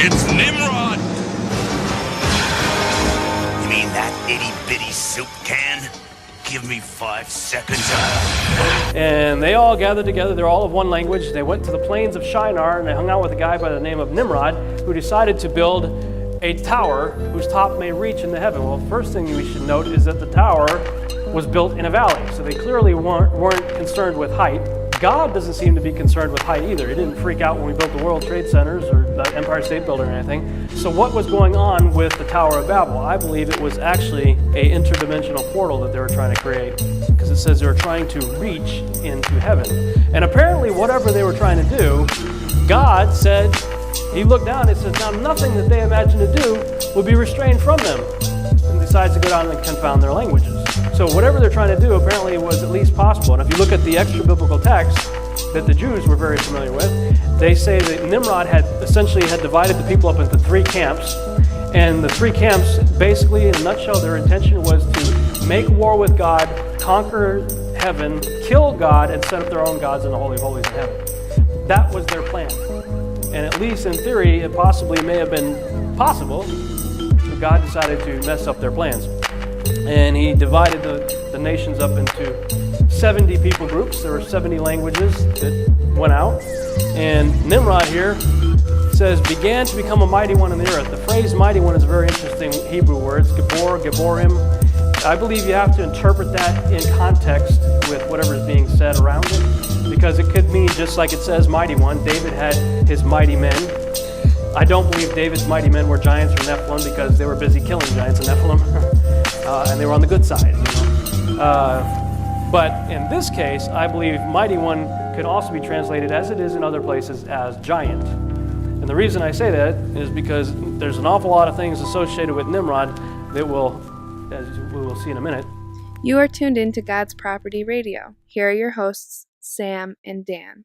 It's Nimrod! You mean that itty-bitty soup can? Give me 5 seconds. And they all gathered together. They're all of one language. They went to the plains of Shinar, and they hung out with a guy by the name of Nimrod, who decided to build a tower whose top may reach into heaven. Well, first thing we should note is that the tower was built in a valley, so they clearly weren't concerned with height. God doesn't seem to be concerned with height either. He didn't freak out when we built the World Trade Centers or the Empire State Building or anything. So what was going on with the Tower of Babel? I believe it was actually an interdimensional portal that they were trying to create, because it says they were trying to reach into heaven. And apparently whatever they were trying to do, God said, he looked down and says, now nothing that they imagined to do would be restrained from them, and decides to go down and confound their languages. So whatever they're trying to do apparently was at least possible. And if you look at the extra biblical text that the Jews were very familiar with, they say that Nimrod had essentially divided the people up into 3 camps. And the 3 camps, basically in a nutshell, their intention was to make war with God, conquer heaven, kill God, and set up their own gods in the Holy of Holies in heaven. That was their plan. And at least in theory, it possibly may have been possible, but God decided to mess up their plans. And he divided the nations up into 70 people groups. There were 70 languages that went out. And Nimrod here says, began to become a mighty one in the earth. The phrase mighty one is a very interesting Hebrew word. It's Gibor, Giborim. I believe you have to interpret that in context with whatever is being said around it, because it could mean, just like it says mighty one, David had his mighty men. I don't believe David's mighty men were giants or Nephilim, because they were busy killing giants and Nephilim, and they were on the good side. But in this case, I believe mighty one could also be translated, as it is in other places, as giant. And the reason I say that is because there's an awful lot of things associated with Nimrod that will, as we will see in a minute. You are tuned in to God's Property Radio. Here are your hosts, Sam and Dan.